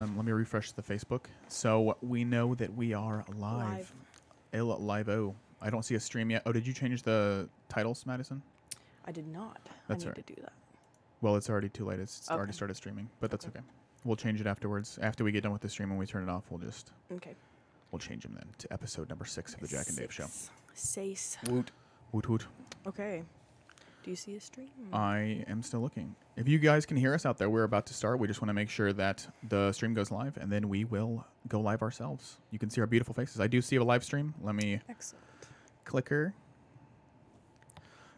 Let me refresh the Facebook. So we know that we are live. Live-o. I don't see a stream yet. Oh, did you change the titles, Madison? I did not. That's I need right. to do that. Well, it's already too late. It's Okay. already started streaming, but that's okay. We'll change it afterwards. After we get done with the stream and we turn it off, we'll change them then to episode number 6 of the Jack and Dave Show. Sace. Woot. Woot woot. Okay. Do you see a stream? I am still looking. If you guys can hear us out there, we're about to start. We just want to make sure that the stream goes live, and then we will go live ourselves. You can see our beautiful faces. I do see a live stream. Let me clicker.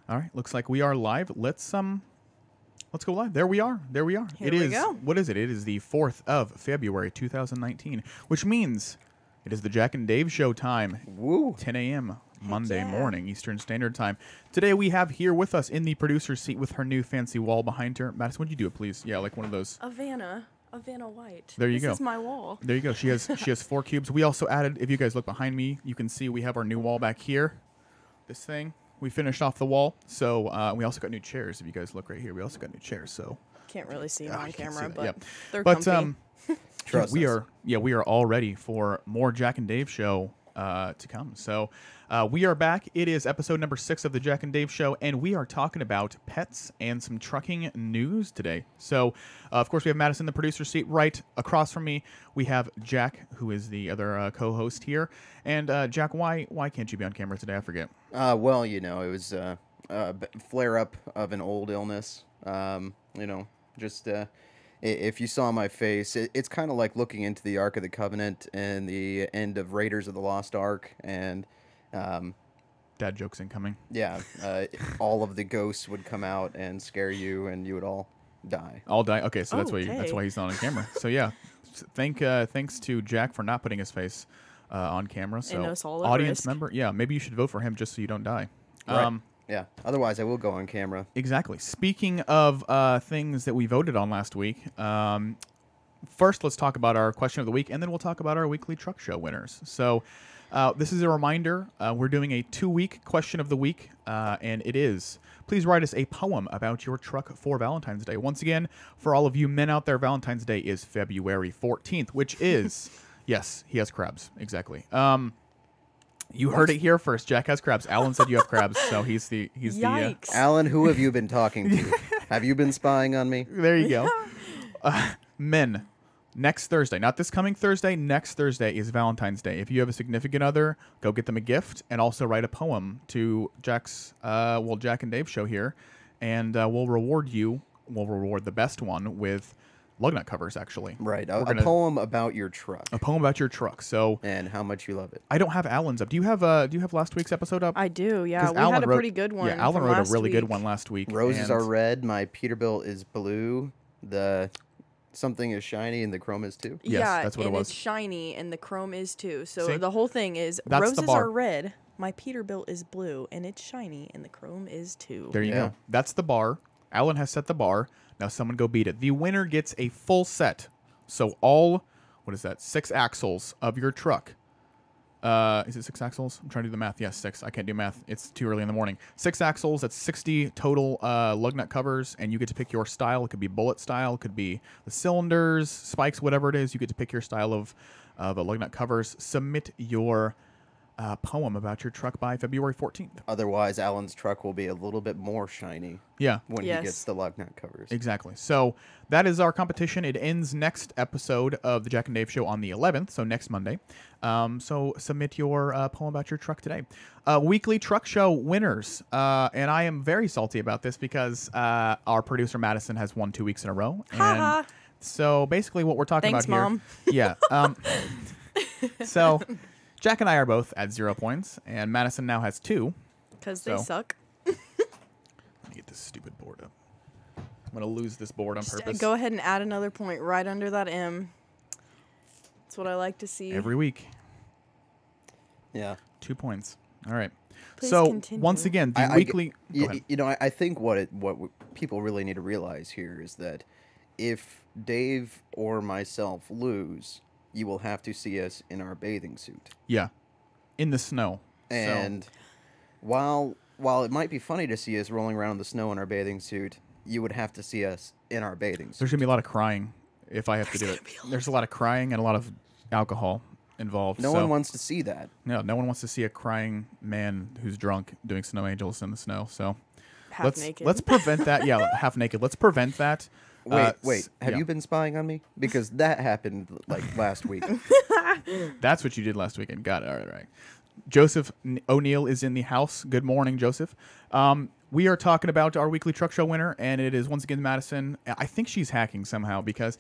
All right, looks like we are live. Let's go live. There we are. There we are. Here we go. What is it? It is the 4th of February, 2019, which means it is the Jack and Dave Show time. Woo. 10 a.m. Monday morning, Eastern Standard Time. Today we have here with us in the producer's seat with her new fancy wall behind her. Madison, would you do it, please? Yeah, like one of those. Havana White. There you go. This is my wall. There you go. She has 4 cubes. We also added, if you guys look behind me, you can see we have our new wall back here. This thing. We finished off the wall. So we also got new chairs. If you guys look right here, we also got new chairs. So can't really see them on camera, but yeah. they're comfy. Trust we are all ready for more Jack and Dave Show to come. So we are back. It is episode number 6 of the Jack and Dave Show, and we are talking about pets and some trucking news today. So, of course, we have Madison, the producer seat, right across from me. We have Jack, who is the other co-host here. And Jack, why can't you be on camera today? I forget. Well, you know, it was a flare-up of an old illness. You know, just if you saw my face, it's kind of like looking into the Ark of the Covenant and the end of Raiders of the Lost Ark, and dad jokes incoming. Yeah, all of the ghosts would come out and scare you, and you would all die. All die. Okay, so that's why he's not on camera. So yeah, thanks to Jack for not putting his face on camera. So audience member, yeah, maybe you should vote for him just so you don't die. Right. Yeah, otherwise I will go on camera. Exactly. Speaking of things that we voted on last week, first let's talk about our question of the week, and then we'll talk about our weekly truck show winners. So this is a reminder. We're doing a 2-week question of the week, and it is, please write us a poem about your truck for Valentine's Day. Once again, for all of you men out there, Valentine's Day is February 14th, which is, yes, he has crabs. Exactly. You heard it here first. Jack has crabs. Alan said you have crabs, so he's the Alan, who have you been talking to? Have you been spying on me? There you go. Men, next Thursday, not this coming Thursday, next Thursday is Valentine's Day. If you have a significant other, go get them a gift and also write a poem to Jack's Jack and Dave Show here, and we'll reward the best one with lug nut covers, actually. Right. A poem about your truck. A poem about your truck. So and how much you love it. I don't have Alan's up. Do you have last week's episode up? I do. Yeah, we had a pretty good one. Yeah, Alan wrote a really good one last week. Roses are red. My Peterbilt is blue. The something is shiny and the chrome is too. Yes, yeah, that's what it was. It's shiny and the chrome is too. So See? the whole thing is That's roses are red. My Peterbilt is blue and it's shiny and the chrome is too. There you go. That's the bar. Alan has set the bar. Now someone go beat it. The winner gets a full set. So all, 6 axles of your truck. Is it 6 axles? I'm trying to do the math. Yes, 6. I can't do math. It's too early in the morning. 6 axles. That's 60 total lug nut covers, and you get to pick your style. It could be bullet style. It could be the cylinders, spikes, whatever it is. You get to pick your style of lug nut covers. Submit your poem about your truck by February 14th. Otherwise, Alan's truck will be a little bit more shiny. Yeah. When he gets the lug nut covers. Exactly. So that is our competition. It ends next episode of the Jack and Dave Show on the 11th, so next Monday. So submit your poem about your truck today. Weekly truck show winners. And I am very salty about this because our producer Madison has won 2 weeks in a row. And so basically what we're talking about here. Mom. Yeah. So Jack and I are both at 0 points, and Madison now has 2. Because they suck. Let me get this stupid board up. I'm going to lose this board on purpose. Go ahead and add another point right under that M. That's what I like to see. Every week. Yeah. 2 points. All right. Please so continue. Once again, the weekly. You know, I think what people really need to realize here is that if Dave or myself lose, you will have to see us in our bathing suit. Yeah, in the snow. And while it might be funny to see us rolling around in the snow in our bathing suit, you would have to see us in our bathing suit. There's gonna be a lot of crying. if I have to do it. There's a lot of crying and a lot of alcohol involved. No so, one wants to see that. No one wants to see a crying man who's drunk doing snow angels in the snow. So Half naked. let's prevent that. Yeah, half naked. Let's prevent that. Wait. Have you been spying on me? Because that happened like last week. That's what you did last weekend. Got it. All right. Joseph O'Neill is in the house. Good morning, Joseph. We are talking about our weekly truck show winner, and it is once again Madison. I think she's hacking somehow because,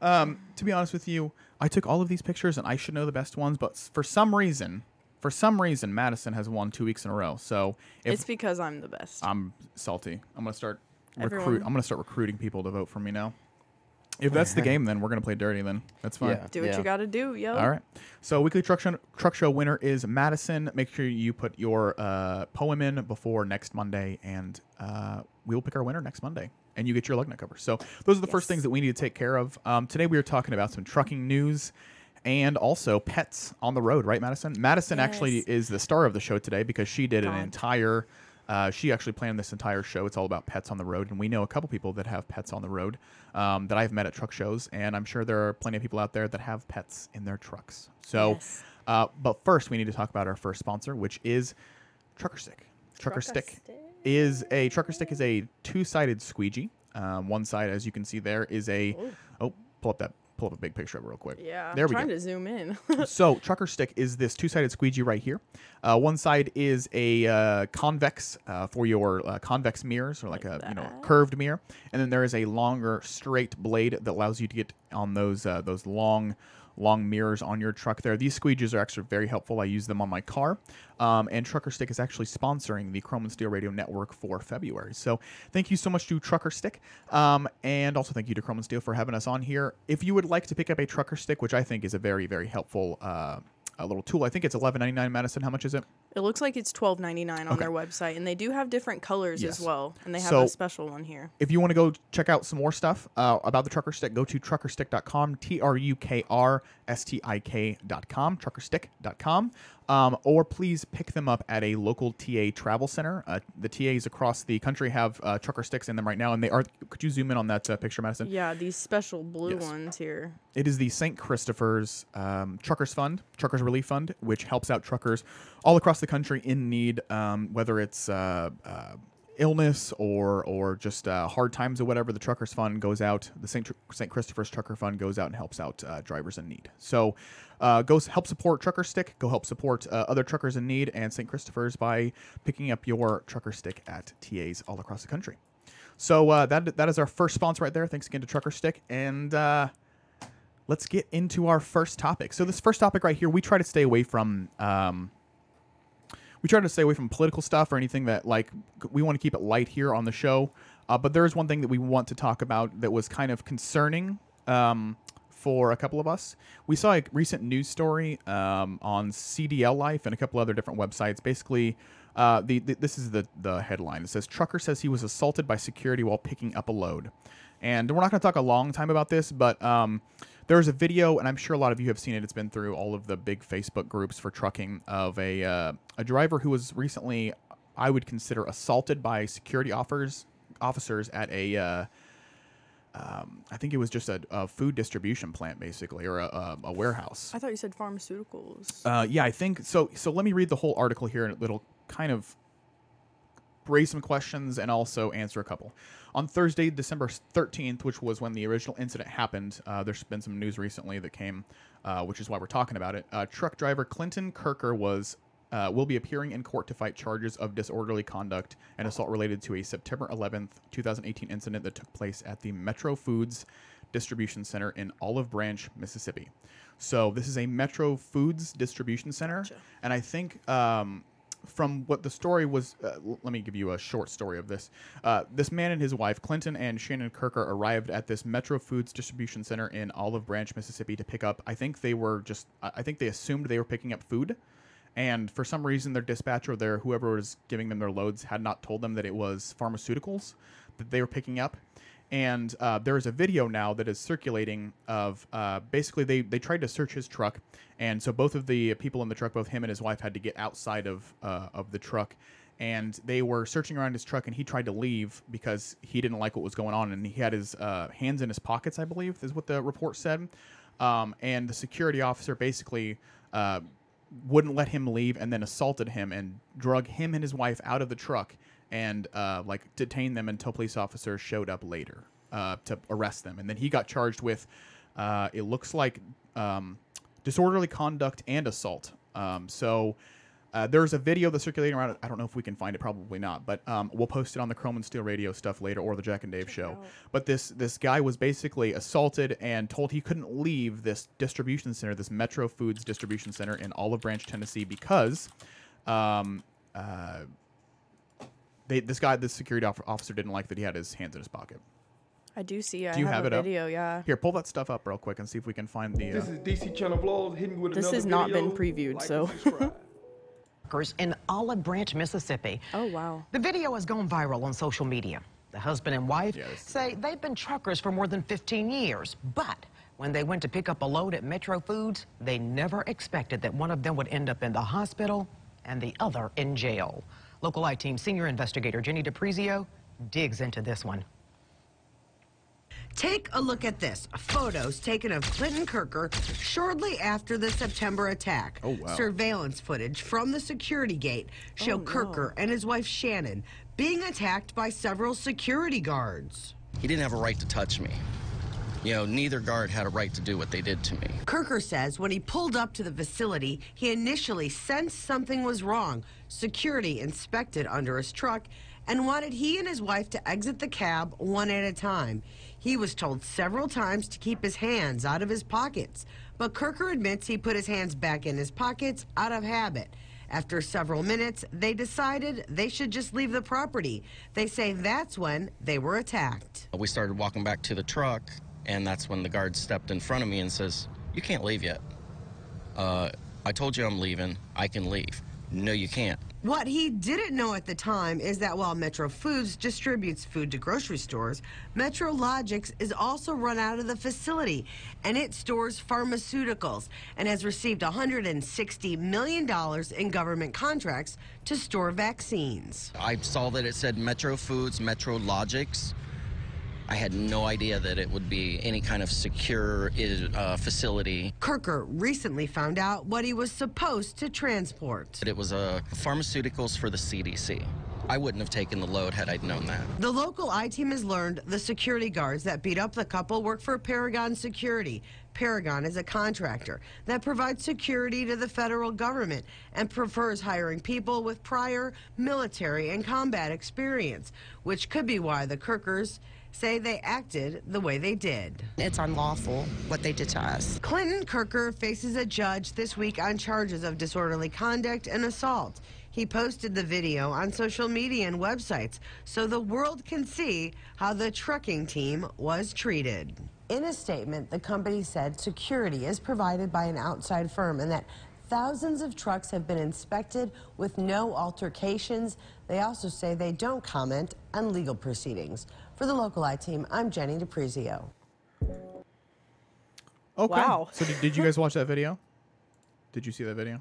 to be honest with you, I took all of these pictures and I should know the best ones, but for some reason, Madison has won 2 weeks in a row. So it's because I'm the best. I'm salty. I'm gonna start I'm gonna start recruiting people to vote for me now. If that's the game, then we're gonna play dirty. Then that's fine. Yeah. Do what you got to do, yo. All right. So weekly truck show winner is Madison. Make sure you put your poem in before next Monday, and we will pick our winner next Monday, and you get your lug nut cover. So those are the first things that we need to take care of. Today we are talking about some trucking news and also pets on the road, right, Madison? Madison actually is the star of the show today because she did an entire. She actually planned this entire show. It's all about pets on the road, and we know a couple people that have pets on the road that I've met at truck shows, and I'm sure there are plenty of people out there that have pets in their trucks. So, but first, we need to talk about our first sponsor, which is Trukr Stik. Trukr Stik is a two-sided squeegee. One side, as you can see there, is a pull up a big picture of it real quick. Yeah, there we go. I'm trying to zoom in. So Trukr Stik is this two-sided squeegee right here. One side is a convex for your convex mirrors, or like a curved mirror, and then there is a longer straight blade that allows you to get on those long mirrors on your truck there. These squeegees are actually very helpful. I use them on my car. And Trukr Stik is actually sponsoring the Chrome and Steel Radio Network for February. So thank you so much to Trukr Stik. And also thank you to Chrome and Steel for having us on here. If you would like to pick up a Trukr Stik, which I think is a very, very helpful a little tool. I think it's $11.99, Madison. How much is it? It looks like it's $12.99 on their website, and they do have different colors as well, and they have a special one here. If you want to go check out some more stuff about the Trukr Stik, go to trukrstik.com, TRUKRSTIK.com, trukrstik.com, or please pick them up at a local TA travel center. The TAs across the country have Trukr Stiks in them right now, and they are. Could you zoom in on that picture, Madison? Yeah, these special blue ones here. It is the St. Christopher's Truckers Fund, Truckers Relief Fund, which helps out truckers all across the country in need, whether it's illness or just hard times or whatever. The Truckers Fund goes out. The St. Christopher's Trucker Fund goes out and helps out drivers in need. So go help support Trukr Stik. Go help support other truckers in need and St. Christopher's by picking up your Trukr Stik at TAs all across the country. So that is our first sponsor right there. Thanks again to Trukr Stik. And let's get into our first topic. So this first topic right here, we try to stay away from political stuff or anything that, like, we want to keep it light here on the show. But there is one thing that we want to talk about that was kind of concerning for a couple of us. We saw a recent news story on CDL Life and a couple other different websites. Basically, this is the headline. It says, "Trucker says he was assaulted by security while picking up a load." And we're not going to talk a long time about this, but there's a video, and I'm sure a lot of you have seen it. It's been through all of the big Facebook groups for trucking, of a driver who was recently, I would consider, assaulted by security officers at a, I think it was just a food distribution plant, basically, or a warehouse. I thought you said pharmaceuticals. Yeah, I think so. So let me read the whole article here, and it'll kind of raise some questions and also answer a couple. On Thursday, December 13th, which was when the original incident happened, there's been some news recently that came, which is why we're talking about it. Truck driver Clinton Kirker will be appearing in court to fight charges of disorderly conduct and assault related to a September 11th, 2018 incident that took place at the Metro Foods Distribution Center in Olive Branch, Mississippi. So this is a Metro Foods Distribution Center, Gotcha. And I think from what the story was, let me give you a short story of this. This man and his wife, Clinton and Shannon Kirker, arrived at this Metro Foods Distribution Center in Olive Branch, Mississippi to pick up, I think they assumed they were picking up food. And for some reason, their dispatcher, whoever was giving them their loads, had not told them that it was pharmaceuticals that they were picking up. And there is a video now that is circulating of basically they tried to search his truck, and so both of the people in the truck, both him and his wife, had to get outside of the truck, and they were searching around his truck, and he tried to leave because he didn't like what was going on, and he had his hands in his pockets, I believe, is what the report said. And the security officer basically wouldn't let him leave, and then assaulted him and drug him and his wife out of the truck and like detained them until police officers showed up later to arrest them. And then he got charged with, it looks like, disorderly conduct and assault. So there's a video that's circulating around. I don't know if we can find it, probably not, but we'll post it on the Chrome and Steel Radio stuff later, or the Jack and Dave show. But this guy was basically assaulted and told he couldn't leave this distribution center, this Metro Foods distribution center in Olive Branch, Tennessee, because this security officer didn't like that he had his hands in his pocket. I do see. Do you have a it video, up? Yeah. Here, pull that stuff up real quick and see if we can find the. This is DC Channel Vlogs hitting with this another has not video. been previewed, Like so. In Olive Branch, Mississippi. Oh, wow. The video has gone viral on social media. The husband and wife Yes. say they've been truckers for more than 15 years, but when they went to pick up a load at Metro Foods, they never expected that one of them would end up in the hospital and the other in jail. Local I-Team senior investigator Jenny DiPrizio digs into this one. Take a look at this. Photos taken of Clinton Kirker shortly after the September attack. Oh, wow. Surveillance footage from the security gate show Kirker and his wife Shannon being attacked by several security guards. He didn't have a right to touch me. You know, neither guard had a right to do what they did to me. Kirker says when he pulled up to the facility, he initially sensed something was wrong. Security inspected under his truck and wanted he and his wife to exit the cab one at a time. He was told several times to keep his hands out of his pockets, but Kirker admits he put his hands back in his pockets out of habit. After several minutes, they decided they should just leave the property. They say that's when they were attacked. We started walking back to the truck, and that's when the guard stepped in front of me and says, "You can't leave yet. I told you I'm leaving. I can leave." "No, you can't." What he didn't know at the time is that while Metro Foods distributes food to grocery stores, Metro Logics is also run out of the facility, and it stores pharmaceuticals and has received $160 million in government contracts to store vaccines. I saw that it said Metro Foods, Metro Logics. I had no idea that it would be any kind of secure facility. Kirker recently found out what he was supposed to transport. It was pharmaceuticals for the CDC. I wouldn't have taken the load had I known that. The local I-Team has learned the security guards that beat up the couple work for Paragon Security. Paragon is a contractor that provides security to the federal government and prefers hiring people with prior military and combat experience, which could be why the Kirkers say they acted the way they did. It's unlawful what they did to us. Clinton Kirker faces a judge this week on charges of disorderly conduct and assault. He posted the video on social media and websites so the world can see how the trucking team was treated. In a statement, the company said security is provided by an outside firm and that thousands of trucks have been inspected with no altercations. They also say they don't comment on legal proceedings. For the local I-Team, I'm Jenny DiPrizio. Okay. Wow. So did you guys watch that video? Did you see that video?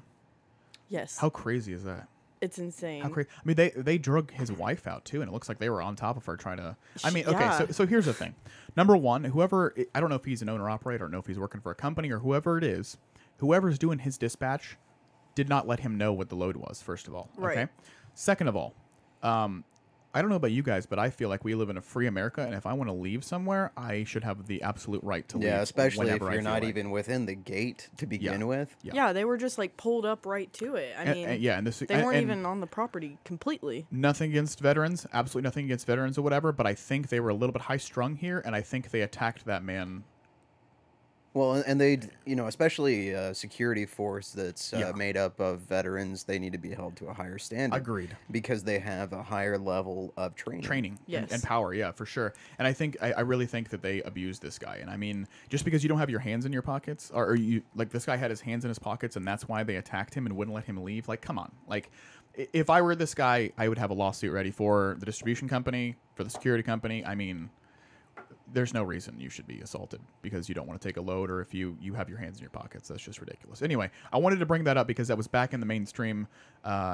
Yes. How crazy is that? It's insane. How crazy! I mean, they drug his wife out too, and it looks like they were on top of her trying to. I mean, okay, Yeah. so here's the thing. Number one, whoever, I don't know if he's an owner operator, I don't know if he's working for a company or whoever it is, whoever's doing his dispatch did not let him know what the load was. First of all, Right. okay. Second of all, I don't know about you guys, but I feel like we live in a free America, and if I want to leave somewhere, I should have the absolute right to leave. Yeah, especially if whenever I you're feel not like. even within the gate to begin with. Yeah, they were just like pulled up right to it. I mean, yeah, and this, they weren't even on the property completely. Nothing against veterans, absolutely nothing against veterans or whatever, but I think they were a little bit high strung here, and I think they attacked that man. Well, and they, you know, especially a security force that's Yeah. made up of veterans, they need to be held to a higher standard. Agreed. Because they have a higher level of training. Yes. and power, yeah, for sure. And I think I really think that they abused this guy. And I mean, just because you don't have your hands in your pockets, or you like this guy had his hands in his pockets, and that's why they attacked him and wouldn't let him leave. Like, come on, like. If I were this guy, I would have a lawsuit ready for the distribution company, for the security company. I mean, there's no reason you should be assaulted because you don't want to take a load, or if you have your hands in your pockets. That's just ridiculous. Anyway, I wanted to bring that up because that was back in the mainstream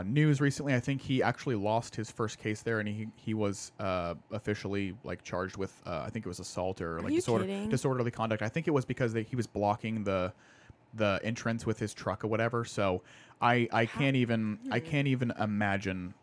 news recently. I think he actually lost his first case there, and he was officially like charged with I think it was assault or like disorderly conduct. I think it was because he was blocking the entrance with his truck or whatever. So I can't even imagine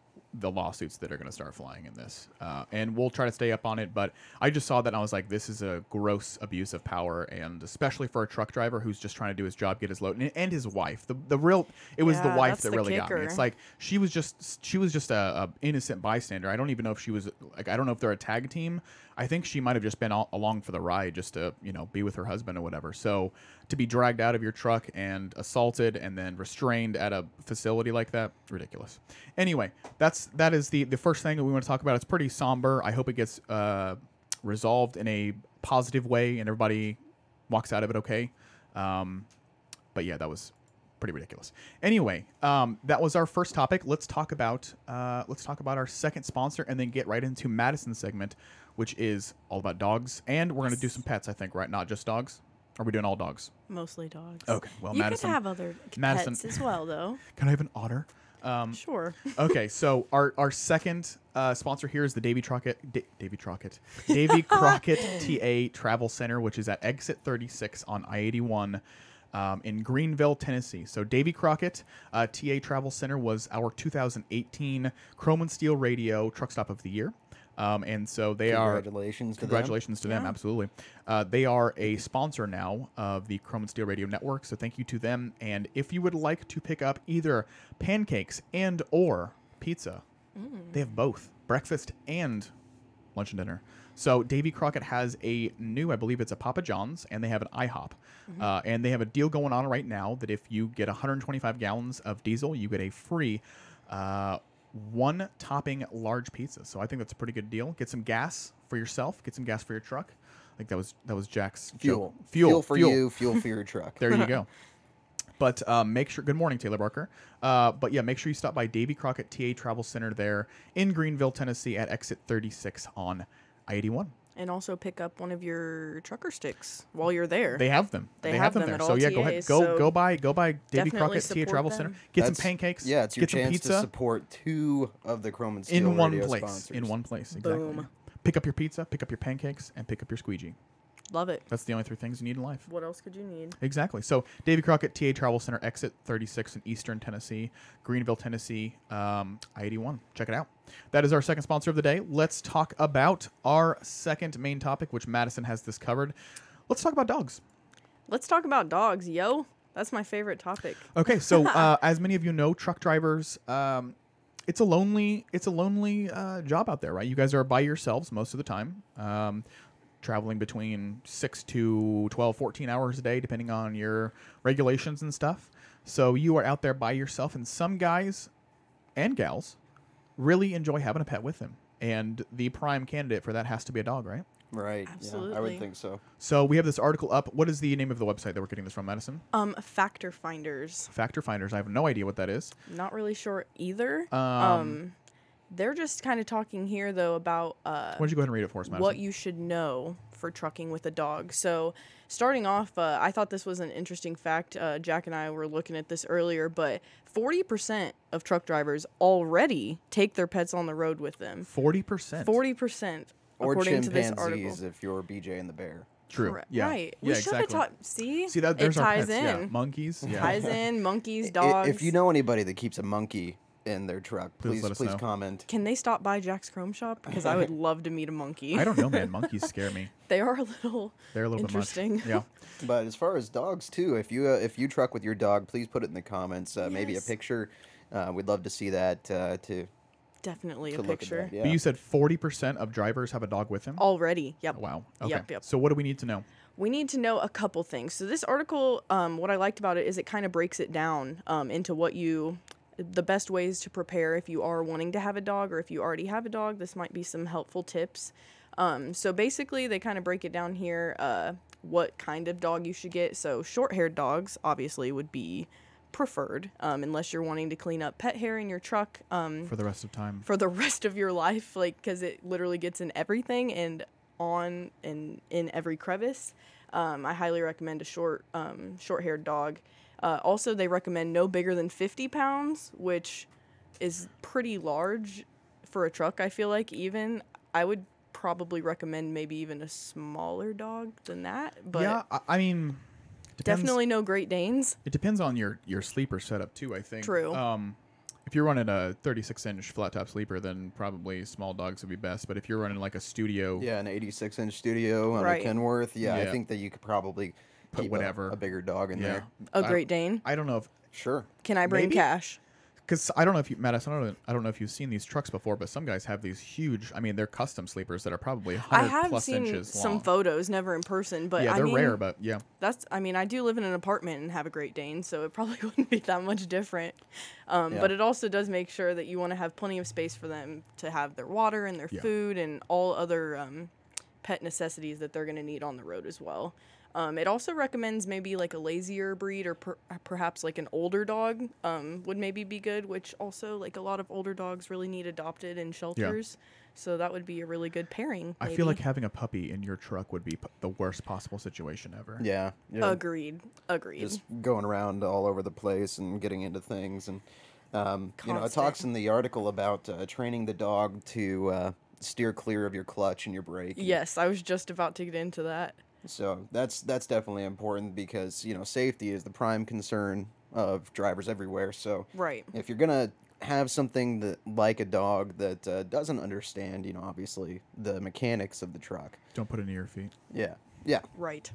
the lawsuits that are going to start flying in this, and we'll try to stay up on it. But I just saw that and I was like, this is a gross abuse of power, and especially for a truck driver who's just trying to do his job, get his load, and his wife. The wife that really got me. It's like she was just a innocent bystander. I don't even know if she was like, I don't know if they're a tag team. I think she might have just been along for the ride, just to be with her husband or whatever. So to be dragged out of your truck and assaulted and then restrained at a facility like that, ridiculous. Anyway, that is the first thing that we want to talk about. It's pretty somber. I hope it gets resolved in a positive way and everybody walks out of it okay. But yeah, that was pretty ridiculous. Anyway, that was our first topic. Let's talk about our second sponsor and then get right into Madison's segment, which is all about dogs, and we're going to do some pets, I think, right? Not just dogs. Are we doing all dogs? Mostly dogs. Okay. Well, you Madison, could have other pets as well, though. Can I have an otter? Sure. Okay, so our second sponsor here is the Davy Crockett TA Travel Center, which is at Exit 36 on I-81 in Greenville, Tennessee. So Davy Crockett TA Travel Center was our 2018 Chrome and Steel Radio Truck Stop of the Year. And so congratulations to them. Absolutely. They are a sponsor now of the Chrome and Steel Radio Network. So thank you to them. And if you would like to pick up either pancakes and or pizza, they have both breakfast and lunch and dinner. So Davy Crockett has a new, I believe it's a Papa John's, and they have an IHOP. And they have a deal going on right now that if you get 125 gallons of diesel, you get a free one topping large pizza. So I think that's a pretty good deal. Get some gas for yourself. Get some gas for your truck. I think that was Jack's fuel. Joke. Fuel for you. Fuel for your truck. There you go. But make sure. Good morning, Taylor Barker. But yeah, make sure you stop by Davy Crockett TA Travel Center there in Greenville, Tennessee, at Exit 36 on I-81. And also pick up one of your Trukr Stiks while you're there. They have them. They have them there. So yeah, go ahead. Go by Davy Crockett TA Travel Center. Get some pancakes. Yeah, it's your get chance some pizza. to support two of the Chrome and Steel Radio sponsors. In one place. Exactly. Boom. Pick up your pizza, pick up your pancakes, and pick up your squeegee. Love it. That's the only three things you need in life. What else could you need? Exactly. So Davy Crockett TA Travel Center, Exit 36 in Eastern Tennessee, Greenville, Tennessee, I-81. Check it out. That is our second sponsor of the day. Let's talk about our second main topic, which Madison has this covered. Let's talk about dogs. Let's talk about dogs, yo. That's my favorite topic. Okay, so as many of you know, truck drivers, it's a lonely job out there, right? You guys are by yourselves most of the time. Traveling between 6 to 12, 14 hours a day, depending on your regulations and stuff. So you are out there by yourself, and some guys and gals really enjoy having a pet with them. And the prime candidate for that has to be a dog, right? Right. Absolutely. Yeah, I would think so. So we have this article up. What is the name of the website that we're getting this from, Madison? Factor Finders. Factor Finders. I have no idea what that is. Not really sure either. They're just kind of talking here, though, about why don't you go ahead and read it for us, Madison? What you should know for trucking with a dog. So starting off, I thought this was an interesting fact. Jack and I were looking at this earlier, but 40% of truck drivers already take their pets on the road with them. 40%? 40%, or according to this article. chimpanzees if you're BJ and the bear. True. Correct. Yeah. Right. Yeah, We should have exactly. taught. See that there's it our ties pets. in. Yeah. Monkeys. Yeah. Ties in. Monkeys, dogs. If you know anybody that keeps a monkey in their truck, Please let us know. comment. Can they stop by Jack's Chrome Shop? Because I would love to meet a monkey. I don't know, man. Monkeys scare me. They are a little. They're a little interesting. bit much. Yeah. But as far as dogs too, if you truck with your dog, please put it in the comments. Maybe a Yes. picture. We'd love to see that. Definitely to a look at picture. that, yeah. But you said 40% of drivers have a dog with them? Already. Yep. Wow. Okay. Yep. So what do we need to know? We need to know a couple things. So this article, what I liked about it is it kind of breaks it down into the best ways to prepare if you are wanting to have a dog, or if you already have a dog. This might be some helpful tips. So basically, they kind of break it down here, what kind of dog you should get. So short-haired dogs, obviously, would be preferred, unless you're wanting to clean up pet hair in your truck. For the rest of time. For the rest of your life, because it literally gets in everything. And on and in every crevice. I highly recommend a short-haired dog. Also, they recommend no bigger than 50 pounds, which is pretty large for a truck, I feel like. Even I would probably recommend maybe even a smaller dog than that. But yeah, I mean, depends. definitely no Great Danes. It depends on your sleeper setup too, I think. True. If you're running a 36-inch flat top sleeper, then probably small dogs would be best. But if you're running like a studio, Yeah, an 86-inch studio on Right. a Kenworth. Yeah, Yeah. I think that you could probably Put keep whatever. a bigger dog in there. A Great Dane. I don't know if Sure. Can I bring Maybe. cash? because I don't know if you, Madison, I don't know if you've seen these trucks before, but some guys have these huge. I mean, they're custom sleepers that are probably 100 I have plus seen inches some long. photos, never in person, but Yeah, I they're mean, rare, but yeah. I do live in an apartment and have a Great Dane, so it probably wouldn't be that much different. But it also does make sure that you want to have plenty of space for them to have their water and their Yeah. food and all other pet necessities that they're going to need on the road as well. It also recommends maybe like a lazier breed or perhaps like an older dog would maybe be good, which also like a lot of older dogs really need adopted in shelters. So that would be a really good pairing. I feel maybe. like having a puppy in your truck would be the worst possible situation ever. Yeah. Agreed. Just going around all over the place and getting into things. And, it talks in the article about training the dog to steer clear of your clutch and your brake. Yes, I was just about to get into that. So that's definitely important because, safety is the prime concern of drivers everywhere. So Right. if you're going to have something that like a dog that doesn't understand, obviously the mechanics of the truck. Don't put it near your feet. Yeah. Yeah. Right.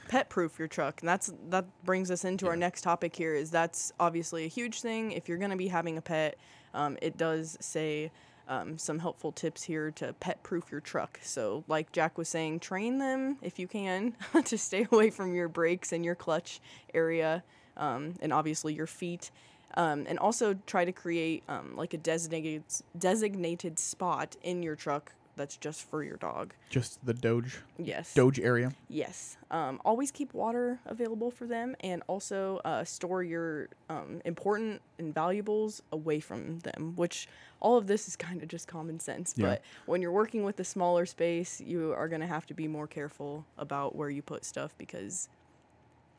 Pet proof your truck. And that brings us into our next topic here is that's obviously a huge thing. If you're going to be having a pet, it does say some helpful tips here to pet proof your truck. So like Jack was saying, train them if you can to stay away from your brakes and your clutch area and obviously your feet. And also try to create like a designated spot in your truck that's just for your dog. Just the Doge Yes. area. Yes. Always keep water available for them and also store your important and valuables away from them, which all of this is kind of just common sense. Yeah. But when you're working with a smaller space, you are going to have to be more careful about where you put stuff because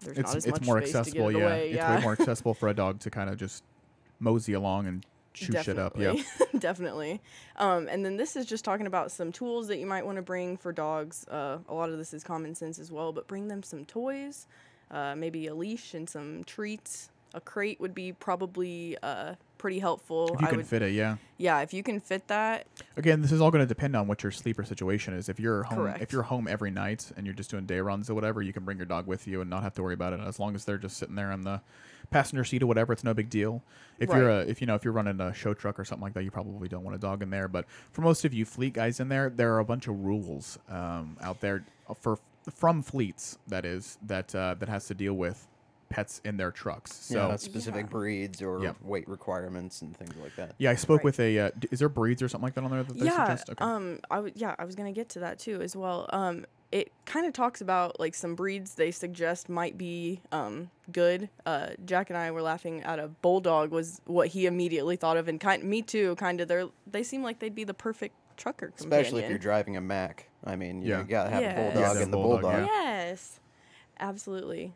there's not as much more space to accessible. get it away. It's way more accessible for a dog to kind of just mosey along and chew shit up. Yeah. Definitely. And then this is just talking about some tools that you might want to bring for dogs. A lot of this is common sense as well, but bring them some toys, maybe a leash and some treats. A crate would be probably pretty helpful. If you can fit it, yeah. Yeah, if you can fit that. Again, this is all going to depend on what your sleeper situation is. If you're home, Correct. if you're home every night and you're just doing day runs or whatever, you can bring your dog with you and not have to worry about it. As long as they're just sitting there on the passenger seat or whatever, it's no big deal. If you're if you're running a show truck or something like that, you probably don't want a dog in there. But for most of you fleet guys in there are a bunch of rules out there from fleets that has to deal with pets in their trucks. So specific breeds or weight requirements and things like that. Yeah, I spoke with a. Is there breeds or something like that on there that they suggest? Okay. I was gonna get to that too as well. It kind of talks about like some breeds they suggest might be good. Jack and I were laughing at a bulldog was what he immediately thought of, and me too. Kind of they seem like they'd be the perfect trucker companion. Especially if you're driving a Mac. I mean, you gotta have a Yes. bulldog and the bulldog. Yes. Absolutely.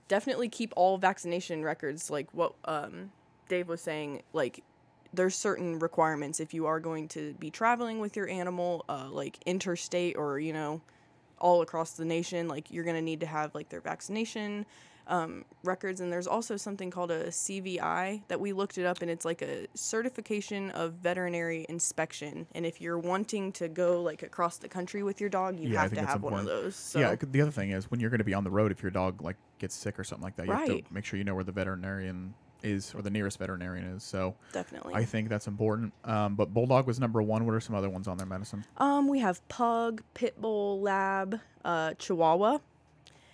Definitely keep all vaccination records. Like what Dave was saying, like there's certain requirements if you are going to be traveling with your animal, like interstate or, all across the nation, like you're going to need to have like their vaccination records. And there's also something called a CVI that we looked it up, and it's like a certification of veterinary inspection. And if you're wanting to go like across the country with your dog, you have to have one of those. So. Yeah, the other thing is when you're going to be on the road, if your dog like gets sick or something like that, you have to make sure you know where the veterinarian is or the nearest veterinarian is. So definitely, I think that's important. But bulldog was number one. What are some other ones on there, Madison? We have pug, pit bull, lab, chihuahua.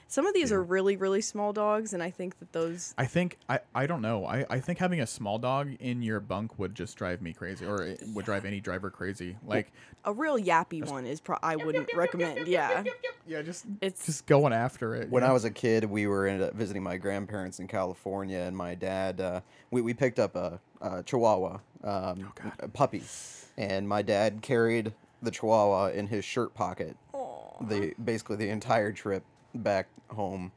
Some of these are really, really small dogs, and I think that those... I think, I don't know. I think having a small dog in your bunk would just drive me crazy, or it would drive any driver crazy. Like a real yappy one is I wouldn't recommend, yeah. Yeah, it's just going after it. When I was a kid, we were visiting my grandparents in California, and my dad, we picked up a Chihuahua, a puppy, and my dad carried the Chihuahua in his shirt pocket. Basically the entire trip back home.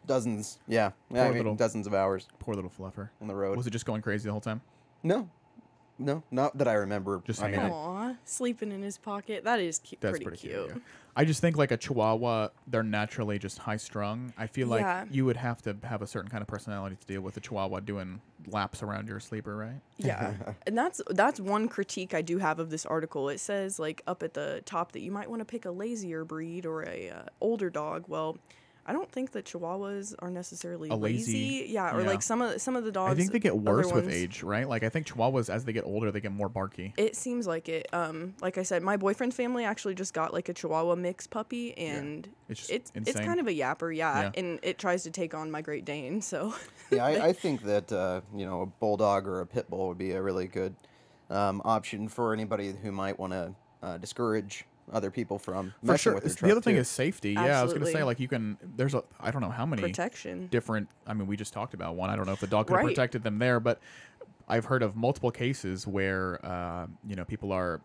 Dozens, I mean, dozens of hours. Poor little fluffer on the road. Was it just going crazy the whole time? No, not that I remember. Just I mean, Aw, sleeping in his pocket. That is cute. That's pretty cute. Yeah. I just think like a Chihuahua, they're naturally just high strung. I feel like you would have to have a certain kind of personality to deal with a Chihuahua doing laps around your sleeper, right? Yeah, and that's one critique I do have of this article. It says like up at the top that you might want to pick a lazier breed or a older dog. Well, I don't think that Chihuahuas are necessily lazy. Yeah, or like some of the dogs. I think they get worse with ones, age, right? Like I think Chihuahuas, as they get older, they get more barky. It seems like it. Like I said, my boyfriend's family actually just got like a Chihuahua mix puppy, and it's kind of a yapper, and it tries to take on my Great Dane. So yeah, I think that a bulldog or a pit bull would be a really good option for anybody who might want to discourage other people from messing with their truck. The other thing too. is safety. Absolutely. Yeah, I was going to say, like, you can, I don't know how many protection different, I mean, we just talked about one. I don't know if the dog could have protected them there, but I've heard of multiple cases where, people are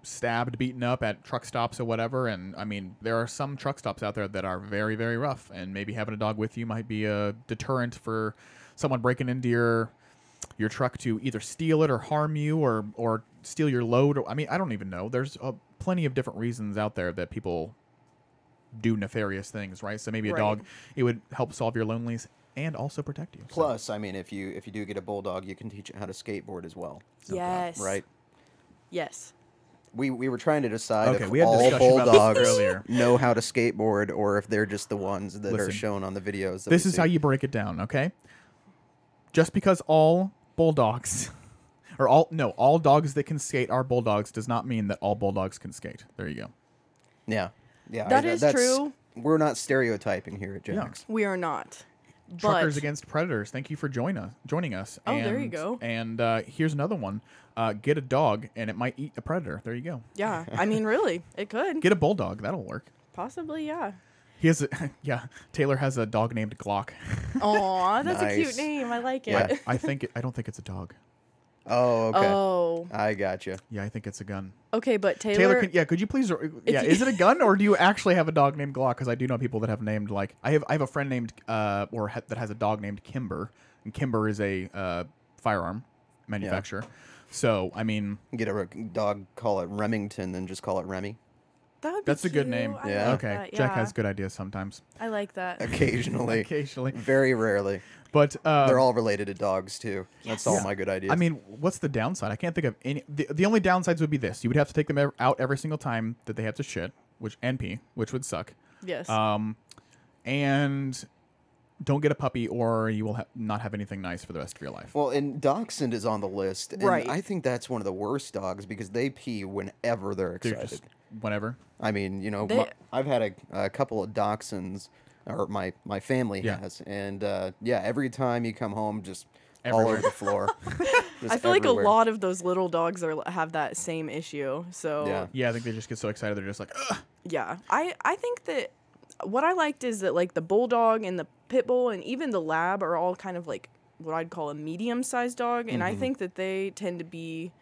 stabbed, beaten up at truck stops or whatever. And I mean, there are some truck stops out there that are very, very rough, and maybe having a dog with you might be a deterrent for someone breaking into your truck to either steal it or harm you or steal your load. I mean, I don't even know. There's plenty of different reasons out there that people do nefarious things, right? So maybe a dog, it would help solve your loneliness and also protect you. Plus, I mean, if you do get a bulldog, you can teach it how to skateboard as well. Yes. Right? Yes. We were trying to decide if we had all bulldogs earlier. know how to skateboard or if they're just the ones that are shown on the videos. This is how you break it down, okay? Just because all bulldogs all dogs that can skate are bulldogs does not mean that all bulldogs can skate. There you go. Yeah. That's true. We're not stereotyping here at Jax. We are not. Truckers Against Predators. Thank you for joining us. Oh, there you go. And here's another one. Get a dog, and it might eat a predator. There you go. Yeah. I mean, really, it could. Get a bulldog. That'll work. Possibly, yeah. He has Taylor has a dog named Glock. Aw, that's a cute name. I like it. Yeah, I don't think it's a dog. Oh, okay. Oh. I gotcha. Yeah, I think it's a gun. Okay, but Taylor could you please is it a gun or do you actually have a dog named Glock? Because I do know people that have named, like, I have a friend named that has a dog named Kimber, and Kimber is a firearm manufacturer. Yeah. So, I mean, get a dog, call it Remington, then just call it Remy. That's a good name. Yeah. Okay. That, Jack has good ideas sometimes. I like that. Occasionally. Very rarely. But they're all related to dogs too. That's all my good ideas. I mean, what's the downside? I can't think of any. The only downsides would be this: you would have to take them out every single time that they have to shit, and pee, which would suck. Yes. And don't get a puppy, or you will not have anything nice for the rest of your life. Well, and Dachshund is on the list, and right. I think that's one of the worst dogs because they pee whenever they're excited. Whenever. I mean, I've had a couple of Dachshunds, or my family has, and every time you come home, just everywhere. All over the floor. I feel like a lot of those little dogs have that same issue. So yeah, I think they just get so excited they're just like, ugh. Yeah, I think that what I liked is that like the bulldog and the pit bull and even the lab are all kind of like what I'd call a medium-sized dog, and I think that they tend to be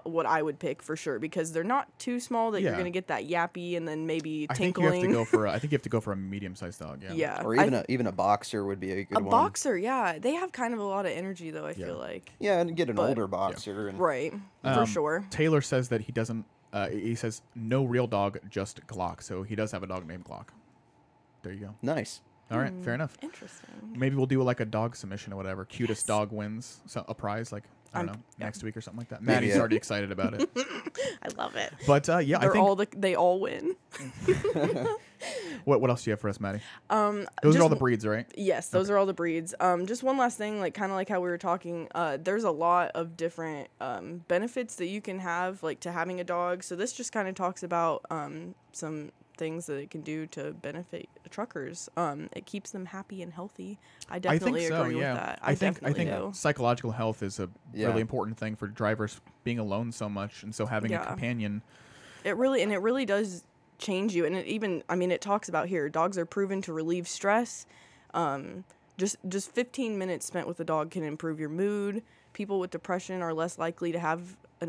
what I would pick for sure because they're not too small that you're gonna get that yappy and then maybe tinkling. I think you have to go for a medium-sized dog. Yeah. Or even a boxer would be a good one. A boxer, yeah. They have kind of a lot of energy though. I feel like. Yeah, and get an older boxer. And right. For sure. Taylor says that he doesn't. He says no real dog, just Glock. So he does have a dog named Glock. There you go. Nice. All right, fair enough. Interesting. Maybe we'll do like a dog submission or whatever. Cutest dog wins a prize, like I don't know, next week or something like that. Maddie's already excited about it. I love it. But I think they all win. What else do you have for us, Maddie? Those are all the breeds, right? Yes, those are all the breeds. Just one last thing, like kind of like how we were talking. There's a lot of different benefits that you can have, like to having a dog. So this just kind of talks about some things that it can do to benefit truckers. It keeps them happy and healthy. I definitely agree with that. I think psychological health is a really important thing for drivers being alone so much, and so having a companion. It really does change you, and it talks about here dogs are proven to relieve stress. Just 15 minutes spent with a dog can improve your mood, people with depression are less likely to have a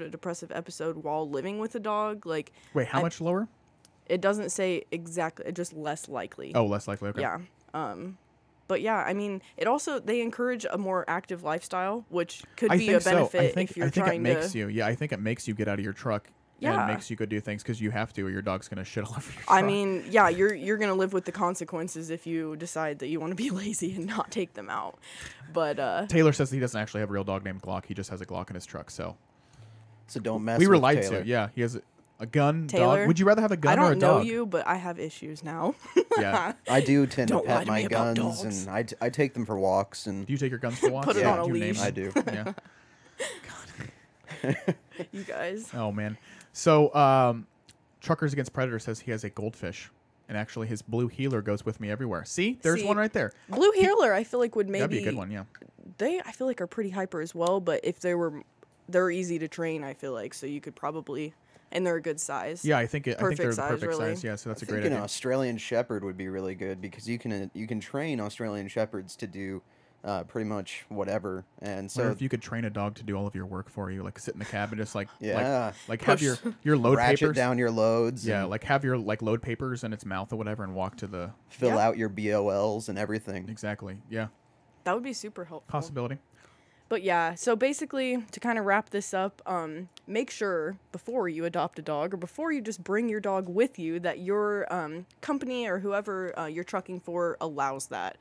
depressive episode while living with a dog. Like, wait, how much lower? It doesn't say exactly, just less likely. Oh, less likely. Okay. Yeah. But yeah, I mean, it also, they encourage a more active lifestyle, which could be a benefit if you're trying to. I think it makes you get out of your truck. Yeah. And it makes you go do things because you have to, or your dog's gonna shit all over your truck. I mean, yeah, you're gonna live with the consequences if you decide that you want to be lazy and not take them out. But Taylor says he doesn't actually have a real dog named Glock. He just has a Glock in his truck. So don't mess. We were with lied Taylor. to. Yeah, he has a gun. Taylor, dog. Would you rather have a gun I or a don't dog? know you, but I have issues now. Yeah, I do tend to Don't lie pet to my me about guns, dogs. and I take them for walks. And do you take your guns for walks? Put it on a Do you name leash. them? I do. Yeah. You guys. Oh man. So Truckers Against Predators says he has a goldfish, and actually his blue heeler goes with me everywhere. See, there's one right there. Blue heeler, I feel like would maybe That'd be a good one. Yeah. I feel like are pretty hyper as well, but if they're easy to train, I feel like, so you could probably, and they're a good size. Yeah, I think they're the perfect really. size. Yeah, so that's a I great think idea. an Australian Shepherd would be really good because you can train Australian Shepherds to do pretty much whatever. And so Or if you could train a dog to do all of your work for you, like sit in the cab and just like Yeah. like have your load ratchet papers down your loads. Yeah, and like have your like load papers in its mouth or whatever, and walk to the fill out your BOLs and everything. exactly. Yeah, That would be super helpful. possibility. But yeah, so basically, to kind of wrap this up, make sure before you adopt a dog or before you just bring your dog with you that your company or whoever you're trucking for allows that,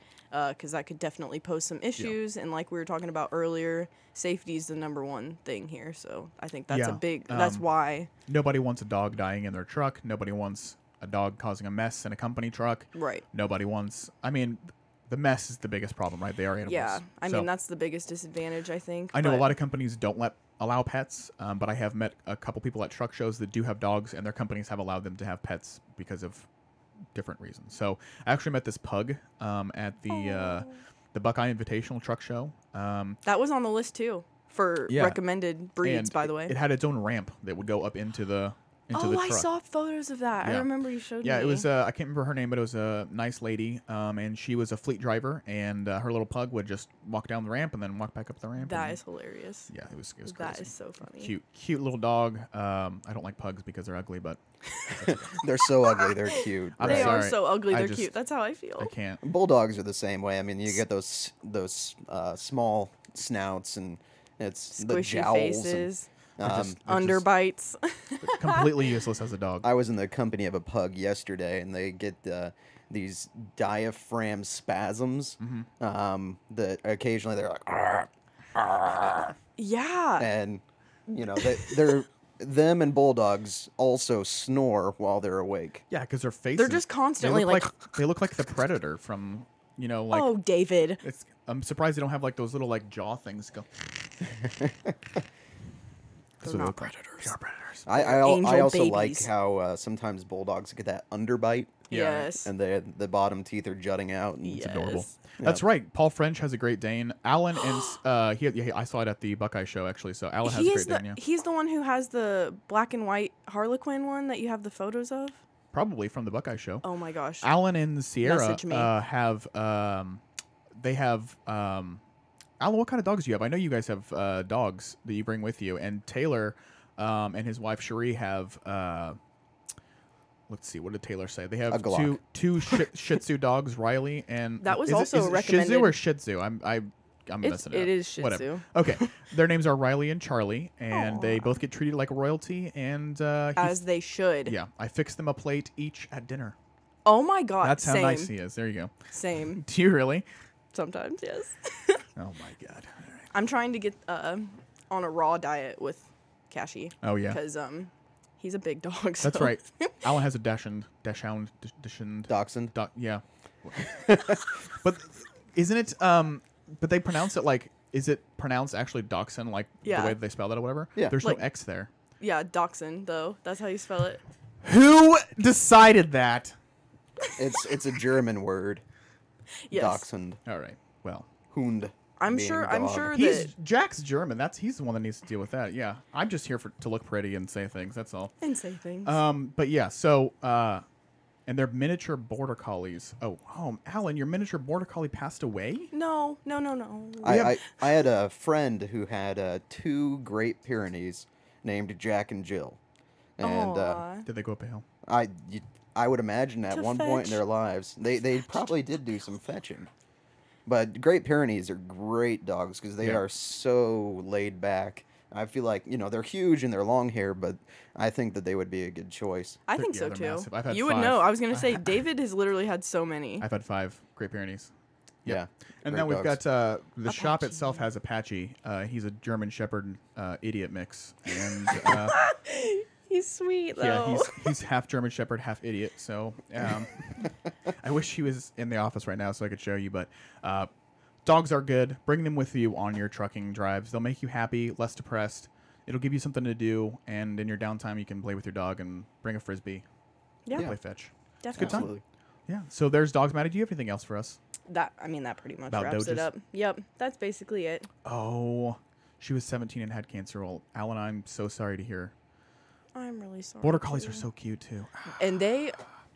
because that could definitely pose some issues. And like we were talking about earlier, safety is the #1 thing here. So I think that's that's why. Nobody wants a dog dying in their truck. Nobody wants a dog causing a mess in a company truck. Right. Nobody wants. I mean, the mess is the biggest problem, right? They are animals. Yeah, I So, mean, that's the biggest disadvantage, I think. I know a but- lot of companies don't allow pets, but I have met a couple people at truck shows that do have dogs, and their companies have allowed them to have pets because of different reasons. So I actually met this pug at the Buckeye Invitational Truck Show. That was on the list too for recommended breeds, and by the way. It had its own ramp that would go up into the the truck. I saw photos of that. Yeah. I remember you showed me. Yeah, it was. I can't remember her name, but it was a nice lady, and she was a fleet driver, and her little pug would just walk down the ramp and then walk back up the ramp. That is hilarious. Yeah, it was crazy. That is so funny. Cute little dog. I don't like pugs because they're ugly, but They're so ugly. They're cute. I'm They sorry. are so ugly. I They're just- cute. That's how I feel. I can't. Bulldogs are the same way. I mean, you get those small snouts and it's the Squishy jowls. faces, And, underbites. Completely useless as a dog. I was in the company of a pug yesterday, and they get these diaphragm spasms. That occasionally they're like, "Arr, arr," Yeah. and you know they're them and bulldogs also snore while they're awake. Yeah, because their faces. They're just constantly they look like they look like the Predator from like. oh, David. I'm surprised they don't have like those little like jaw things go. They're not predators. They are predators. I Angel also like babies. how sometimes bulldogs get that underbite. Yes. And the bottom teeth are jutting out. And Yes. Adorable. That's right. Paul French has a Great Dane. Alan and I saw it at the Buckeye show actually. So Alan has a Great Dane. Yeah, He's the one who has the black and white Harlequin one that you have the photos of. probably from the Buckeye show. Oh my gosh. Alan and Sierra Message me. have they have Alan, what kind of dogs do you have? I know you guys have dogs that you bring with you, and Taylor and his wife Cherie have let's see, what did Taylor say? They have A Glock. two Shih Tzu dogs, Riley and That was is also is it recommended. Shih Tzu or Shih Tzu? I'm messing it up. It is Shih Whatever. Tzu. Okay, their names are Riley and Charlie, and they both get treated like royalty. And As they should. yeah, I fixed them a plate each at dinner. Oh my god. That's how Same. nice he is. There you go. Same. Do you really? Sometimes, yes. Oh my god. All right. I'm trying to get on a raw diet with Cashy. Oh, yeah. Because he's a big dog. So. That's right. Alan has a dachshund. Dachshund. Yeah. But isn't it? But they pronounce it like. Is it pronounced actually dachshund, like Yeah. the way they spell that or whatever? Yeah. There's Like- no X there. Yeah, Dachshund though. That's how you spell it. Who decided that? It's a German word. Yes. Dachshund. All right. Well, Hund. I'm being sure. a I'm dog. sure he's that. Jack's German. He's the one that needs to deal with that. Yeah. I'm just here to look pretty and say things. That's all. And say things. But yeah. So And they're miniature border collies. Oh, Alan, your miniature border collie passed away? No. I had a friend who had 2 Great Pyrenees named Jack and Jill. And Did they go pale? I would imagine at one point in their lives, they probably did do some fetching. But Great Pyrenees are great dogs because they are so laid back. I feel like, they're huge and they're long hair, but I think that they would be a good choice. I think so too. Massive. I've had you 5. would know. I was gonna say David has literally had so many. I've had 5 Great Pyrenees. Yeah. And great then we've dogs. got the shop itself has Apache. He's a German Shepherd idiot mix, and He's sweet though. he's half German Shepherd, half idiot. So I wish he was in the office right now so I could show you. But dogs are good. Bring them with you on your trucking drives. They'll make you happy, less depressed. It'll give you something to do, and in your downtime, you can play with your dog and bring a frisbee. Yeah, Play fetch. definitely. Good time. Absolutely. Yeah. So there's dogs. Maddie, do you have anything else for us? That pretty much About wraps it Doges? up. Yep, that's basically it. Oh, she was 17 and had cancer. Well, Alan, I'm so sorry to hear. I'm really sorry. Border collies are so cute too. And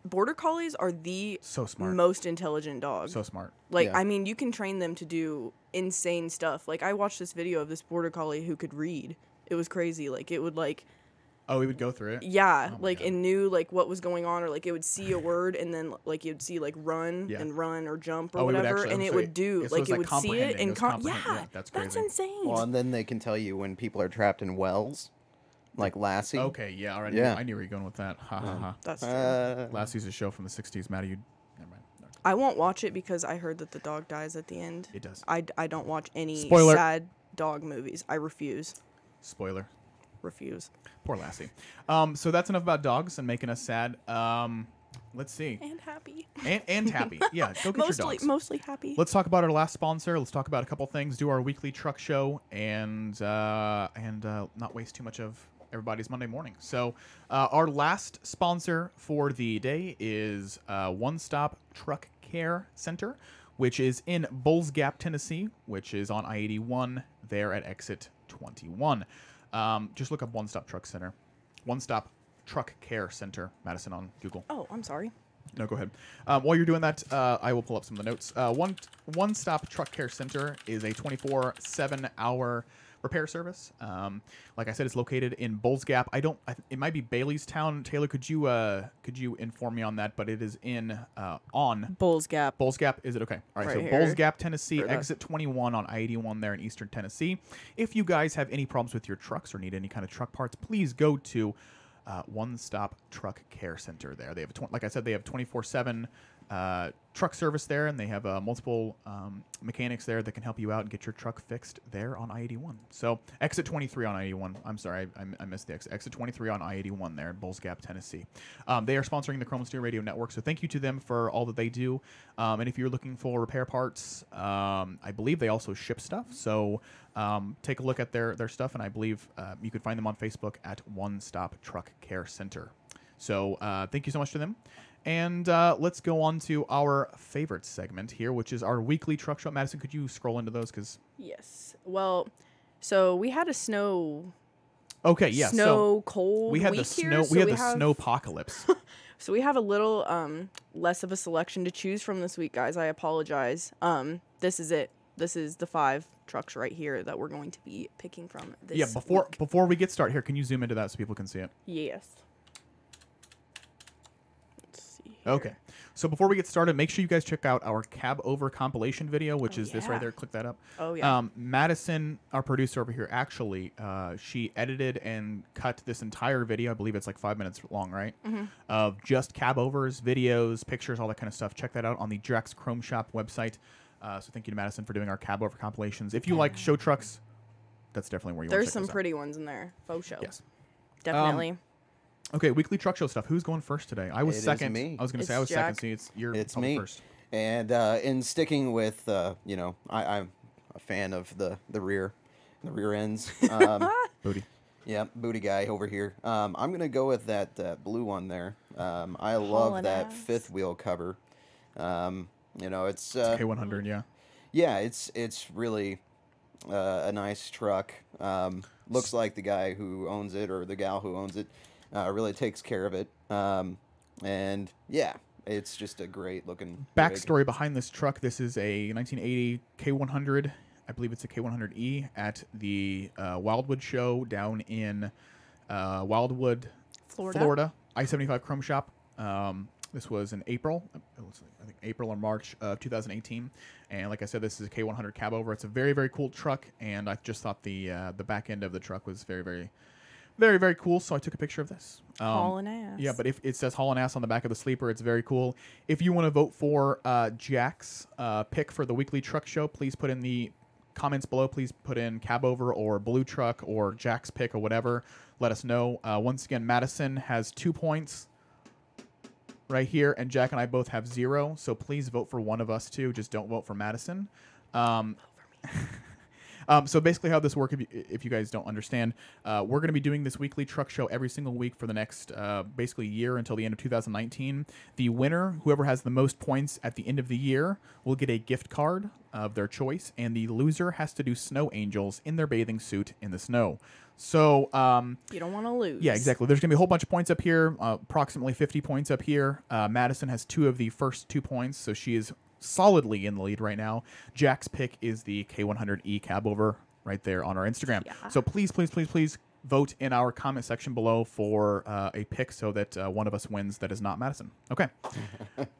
border collies are the So smart. most intelligent dog. So smart. Like, Yeah. I mean, you can train them to do insane stuff. Like, I watched this video of this border collie who could read. It was crazy. Like, it would Oh, we would go through it. yeah, Oh my like God. and knew like what was going on, or like it would see a word and then like you'd see like run Yeah. and run or jump or Oh, it would whatever, actually- and it so would do so like it's it like would see it comprehending. It and was comprehending. Yeah, that's crazy. insane. Well, and then they can tell you when people are trapped in wells, like Lassie. Okay, yeah, all right. Yeah. I knew where you're going with that. Ha ha ha. That's true. Lassie's a show from the 60s. Maddie, never mind. No, I won't watch it because I heard that the dog dies at the end. it does. I don't watch any Spoiler. sad dog movies. I refuse. Spoiler. Refuse. Poor Lassie. So that's enough about dogs and making us sad. Let's see. And happy. And happy. Yeah, go get your dogs. Mostly happy. Let's talk about our last sponsor. Let's talk about a couple things. Do our weekly truck show and not waste too much of everybody's Monday morning. So our last sponsor for the day is One Stop Truck Care Center, which is in Bulls Gap, Tennessee, which is on I-81 there at exit 21. Just look up One Stop Truck Center. One Stop Truck Care Center, Madison, on Google. Oh, I'm sorry. No, go ahead. While you're doing that, I will pull up some of the notes. One Stop Truck Care Center is a 24/7-hour repair service. Like I said, it's located in Bulls Gap. It might be Baileystown. Taylor, could you inform me on that? But it is in on Bulls Gap. Bulls Gap. Is it okay? All right. Right So here. Bulls Gap, Tennessee, Right there. exit 21 on I-81 there in Eastern Tennessee. If you guys have any problems with your trucks or need any kind of truck parts, please go to One Stop Truck Care Center there. They have, like I said, they have 24/7 truck service there, and they have multiple mechanics there that can help you out and get your truck fixed there on I-81. So exit 23 on I-81. I'm sorry, I missed the exit. Exit 23 on I-81 there in Bulls Gap, Tennessee. They are sponsoring the Chrome Steel Radio Network, so thank you to them for all that they do. And if you're looking for repair parts, I believe they also ship stuff. So take a look at their stuff, and I believe you could find them on Facebook at One Stop Truck Care Center. So thank you so much to them. And let's go on to our favorite segment here, which is our weekly truck show. Madison, could you scroll into those? Yes. Well, so we had a snow cold we had week the snow. here, so we had the have- snowpocalypse. So we have a little less of a selection to choose from this week, guys. I apologize. This is it. This is the 5 trucks right here that we're going to be picking from this Yeah. week. Before we get started here, can you zoom into that so people can see it? Yes. Let's see here. Okay. So before we get started, make sure you guys check out our cab over compilation video, which is this right yeah. there. Click that up. Oh, yeah. Madison, our producer over here, actually, she edited and cut this entire video. I believe it's like 5 minutes long, right? Mm-hmm. Of just cab overs, videos, pictures, all that kind of stuff. Check that out on the Drax Chrome Shop website. So thank you to Madison for doing our cab over compilations. If you like show trucks, that's definitely where you want to There's check some those out. pretty ones in there. Faux show. Yes. Definitely. Okay, weekly truck show stuff. Who's going first today? I was It is second. me. I was going to say It's I was second. Jack. See, you're It's probably me. first. And in sticking with, I'm a fan of the rear ends. Booty. Yeah, booty guy over here. I'm gonna go with that blue one there. I love Hauling that ass. 5th wheel cover. It's K100, yeah. yeah, it's really a nice truck. Looks like the guy who owns it or the gal who owns it really takes care of it. And yeah, it's just a great looking rig. Backstory behind this truck: this is a 1980 K100. I believe it's a K100E at the Wildwood show down in Wildwood, Florida. I-75 Chrome Shop. This was in April. It was, I think, April or March of 2018. And like I said, this is a K100 cab over. It's a very, very cool truck. And I just thought the back end of the truck was very, very, very, very cool. So I took a picture of this. Hauling ass. Yeah, but if it says hauling ass on the back of the sleeper, it's very cool. If you want to vote for Jack's pick for the weekly truck show, please put in the comments below. Please put in cab over or blue truck or Jack's pick or whatever. Let us know. Once again, Madison has 2 points right here, and Jack and I both have 0. So please vote for one of us too. Just don't vote for Madison. So basically how this works, if you guys don't understand, we're going to be doing this weekly truck show every single week for the next basically year until the end of 2019. The winner, whoever has the most points at the end of the year, will get a gift card of their choice, and the loser has to do snow angels in their bathing suit in the snow. So you don't want to lose. Yeah, exactly. There's going to be a whole bunch of points up here, approximately 50 points up here. Madison has 2 of the first 2 points, so she is solidly in the lead right now. Jack's pick is the K100E cab over right there on our Instagram. Yeah. So please, please, please, please vote in our comment section below for a pick so that one of us wins that is not Madison. Okay.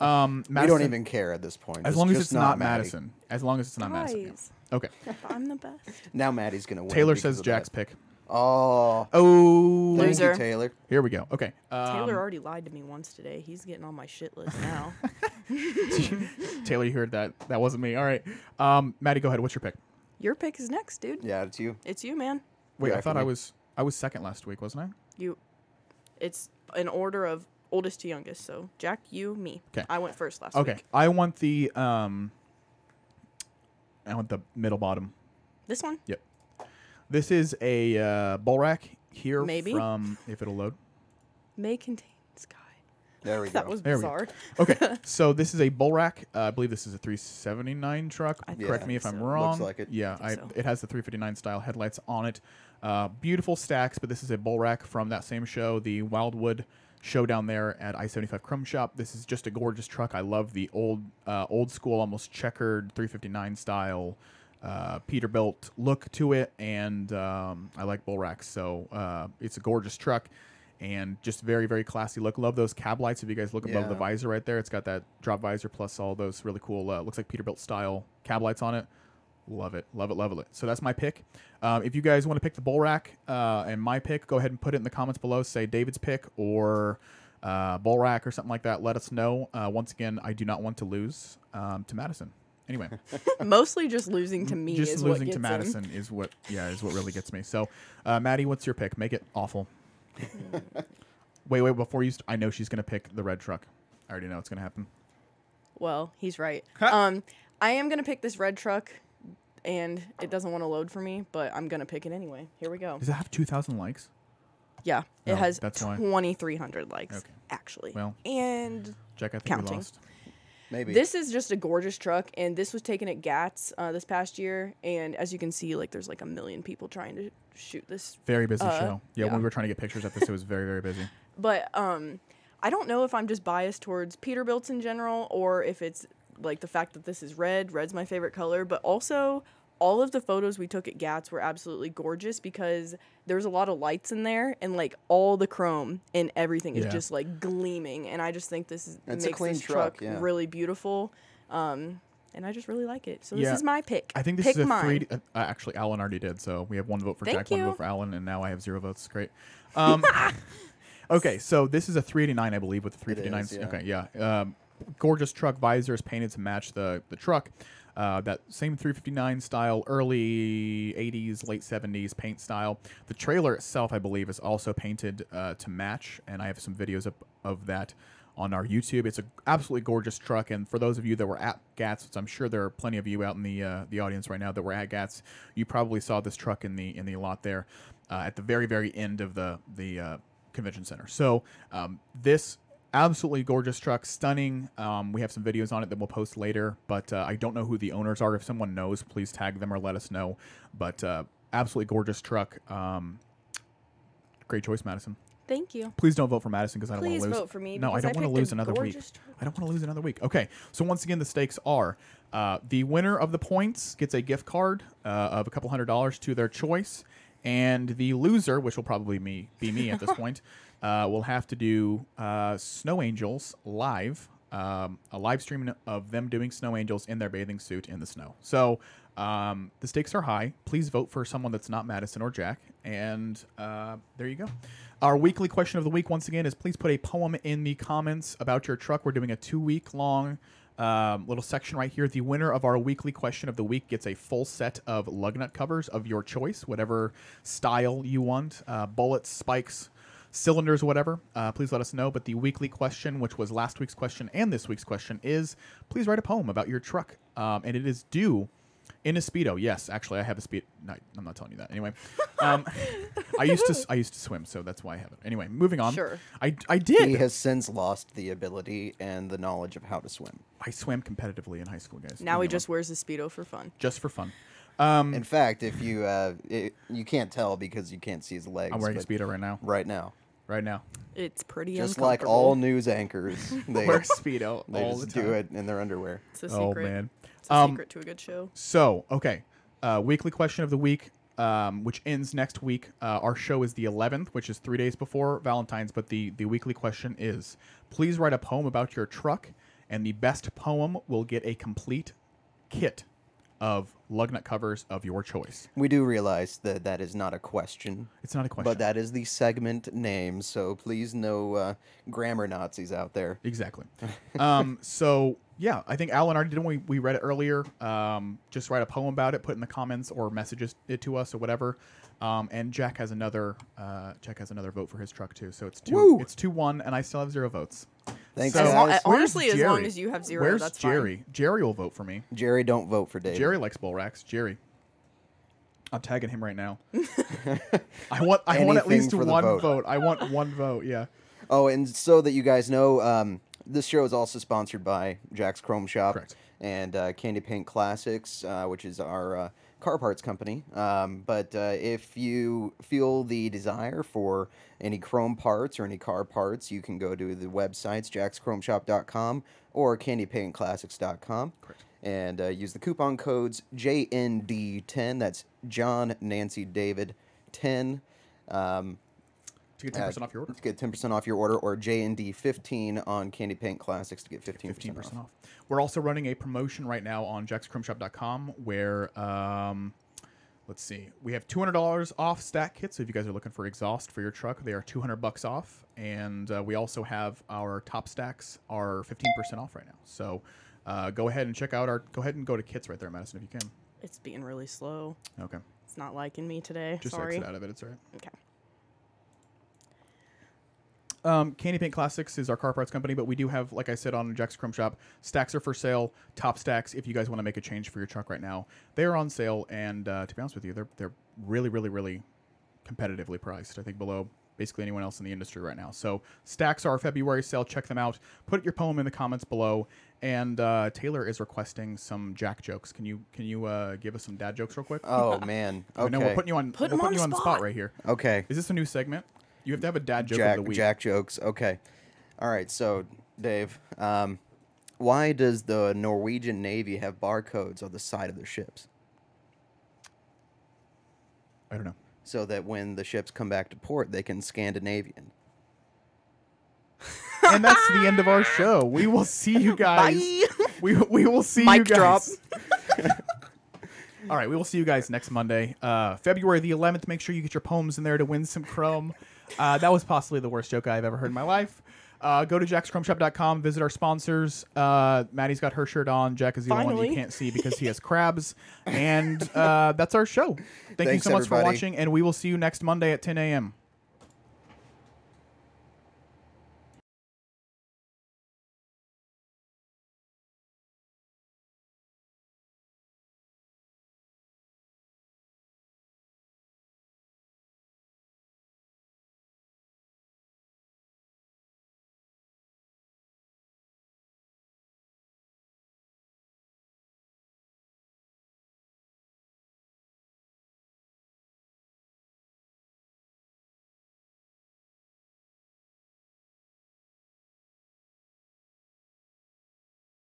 Madison, we don't even care at this point. As long as it's not Madison. As long as it's not Madison. Okay. I'm the best. Now Maddie's going to win. Taylor says Jack's pick. Oh. Loser. Thank you, Taylor. Here we go. Okay. Taylor already lied to me once today. He's getting on my shit list now. Taylor, you heard that. That wasn't me. All right. Maddie, go ahead. What's your pick? Your pick is next, dude. Yeah, it's you. It's you, man. Wait, I thought I was second last week, wasn't I? It's in order of oldest to youngest. So Jack, you, me. Okay. I went first last week. week. I want the middle bottom. This one? Yep. This is a bull rack here. Maybe. From, if it'll load. May contain sky. There we go. That was bizarre. Okay, so this is a bull rack. I believe this is a 379 truck. Correct me if I'm wrong. Looks like it. Yeah, it has the 359 style headlights on it. Beautiful stacks, but this is a bull rack from that same show, the Wildwood show down there at I-75 Chrome Shop. This is just a gorgeous truck. I love the old school, almost checkered 359 style Peterbilt look to it, and I like bull racks, so it's a gorgeous truck and just very, very classy look. Love those cab lights. If you guys look above the visor right there, it's got that drop visor plus all those really cool looks like Peterbilt style cab lights on it. Love it, love it, love it. So that's my pick. If you guys want to pick the bull rack and my pick, go ahead and put it in the comments below. Say David's pick or bull rack or something like that. Let us know. Once again, I do not want to lose to Madison. Anyway, mostly just losing to me. Just is losing what gets to Madison him. is what really gets me. So, Maddie, what's your pick? Make it awful. Wait, before you, I know she's gonna pick the red truck. I already know it's gonna happen. Well, he's right. I am gonna pick this red truck, and it doesn't want to load for me, but I'm gonna pick it anyway. Here we go. Does it have 2,000 likes? Yeah, it has that's why. 2,300 likes actually. Well, and Jack, I think counting. we lost. Maybe. This is just a gorgeous truck, and this was taken at GATS this past year, and as you can see, like there's like 1 million people trying to shoot this. Very busy show. Yeah, when we were trying to get pictures of this, it was very, very busy. But I don't know if I'm just biased towards Peterbilts in general, or if it's like the fact that this is red. Red's my favorite color, but also all of the photos we took at GATS were absolutely gorgeous because there's a lot of lights in there, and like all the chrome and everything is just like gleaming, and I just think this makes this truck really beautiful, and I just really like it. So this is my pick. I think this is a mine. Actually, Alan already did, so we have 1 vote for Jack, 1 vote for Alan, and now I have 0 votes. Great. Okay, so this is a 389, I believe, with the 359. Okay, yeah. Gorgeous truck. Visors painted to match the truck. That same 359 style, early 80s, late 70s paint style. The trailer itself, I believe, is also painted to match, and I have some videos of that on our YouTube. It's an absolutely gorgeous truck, and for those of you that were at GATS, which I'm sure there are plenty of you out in the audience right now that were at GATS, you probably saw this truck in the lot there at the very, very end of the convention center. So this absolutely gorgeous truck, stunning. We have some videos on it that we'll post later, but I don't know who the owners are. If someone knows, please tag them or let us know. But absolutely gorgeous truck. Great choice, Madison. Thank you. Please don't vote for Madison because I don't want Please to lose. vote for me. No, I because don't want to picked a lose another week. gorgeous truck. I don't want to lose another week. Okay, so once again, the stakes are the winner of the points gets a gift card of a couple $100 to their choice, and the loser, which will probably be me at this point, will have to do Snow Angels live, a live stream of them doing Snow Angels in their bathing suit in the snow. So the stakes are high. Please vote for someone that's not Madison or Jack, and there you go. Our weekly question of the week, once again, is please put a poem in the comments about your truck. We're doing a 2-week-long little section right here. The winner of our weekly question of the week gets a full set of lug nut covers of your choice, whatever style you want, bullets, spikes, cylinders, whatever. Please let us know. But the weekly question, which was last week's question and this week's question, is please write a poem about your truck. And it is due in a Speedo. Yes, actually, I have a Speedo. No, I'm not telling you that. Anyway, I used to swim, so that's why I have it. Anyway, moving on. Sure. I did. He has since lost the ability and the knowledge of how to swim. I swam competitively in high school, guys. Now he just wears a Speedo for fun. Just for fun. In fact, if you you can't tell because you can't see his legs. I'm wearing a but Speedo right now. Right now. Right now. It's pretty Just like uncomfortable. all news anchors, they Wear Speedo they all just the time. do it in their underwear. It's a secret. Oh, man. It's a secret to a good show. So, okay. Weekly question of the week, which ends next week. Our show is the 11th, which is 3 days before Valentine's. But the weekly question is, please write a poem about your truck, and the best poem will get a complete kit of lug nut covers of your choice. We do realize that that is not a question. It's not a question. But that is the segment name, so please no grammar Nazis out there. Exactly. So, yeah, I think Alan already did when we read it earlier. Just write a poem about it, put it in the comments or messages it to us or whatever. And Jack has another vote for his truck too. So it's 2-1, and I still have 0 votes. Thanks, So, guys. Honestly, where's as long Jerry? as you have 0, Where's that's Jerry? fine. Jerry will vote for me. Jerry, don't vote for Dave. Jerry likes bull racks. Jerry. I'm tagging him right now. I want at Anything least for the one vote. vote. I want one vote, yeah. Oh, and so that you guys know, this show is also sponsored by Jack's Chrome Shop. Correct. And Candy Paint Classics, which is our car parts company. But if you feel the desire for any chrome parts or any car parts, you can go to the websites, jackschromeshop.com or candypaintclassics.com. Correct. And use the coupon codes JND10, that's John Nancy David 10. To get 10% off your order. To get 10% off your order, or JND15 on Candy Paint Classics to get 15% off. We're also running a promotion right now on jackschromeshop.com where, let's see, we have $200 off stack kits. So if you guys are looking for exhaust for your truck, they are $200 off. And we also have our top stacks are 15% off right now. So go ahead and check out go ahead and go to kits right there, Madison, if you can. It's being really slow. Okay. It's not liking me today. Just Sorry. exit out of it. It's all right. Okay. Candy Paint Classics is our car parts company, but we do have, like I said, on Jack's Chrome Shop, stacks are for sale, top stacks, if you guys want to make a change for your truck right now. They are on sale, and to be honest with you, they're really, really, really competitively priced, I think below basically anyone else in the industry right now. So stacks are our February sale. Check them out. Put your poem in the comments below. And Taylor is requesting some Jack jokes. Can you give us some dad jokes real quick? Oh, man. Okay. I know we're putting you on, the spot right here. Okay. Is this a new segment? You have to have a dad joke of the week. Jack jokes. Okay. All right. So, Dave, why does the Norwegian Navy have barcodes on the side of their ships? I don't know. So that when the ships come back to port, they can Scandinavian. And that's the end of our show. We will see you guys. Bye. We will see Mic you drop. guys. All right, we will see you guys next Monday, February the 11th. Make sure you get your poems in there to win some chrome. That was possibly the worst joke I've ever heard in my life. Go to jackschromeshop.com, visit our sponsors. Maddie's got her shirt on. Jack is the only one you can't see because he has crabs. And that's our show. Thanks you so much for watching, and we will see you next Monday at 10 a.m.